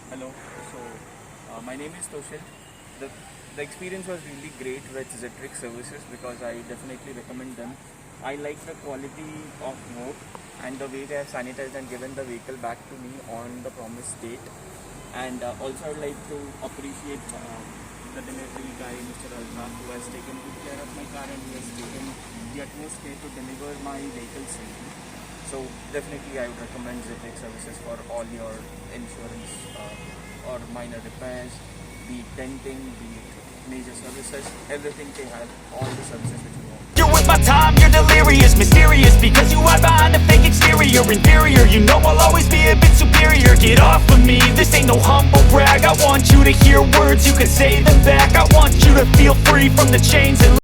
Hello. So, my name is Toshil. The, the experience was really great with Zitrix Services because I definitely recommend them. I like the quality of work and the way they have sanitized and given the vehicle back to me on the promised date. And also, I would like to appreciate the delivery guy, Mr. Alta, who has taken good care of my car and who has taken the utmost care to deliver my vehicle safely. So definitely I would recommend Zitrix Services for all your insurance or minor repairs, be it denting, be it major services, everything they have, all the services which you want. You're with my time, you're delirious, mysterious, because you hide behind a fake exterior. Inferior, you know I'll always be a bit superior. Get off of me, this ain't no humble brag. I want you to hear words, you can say them back. I want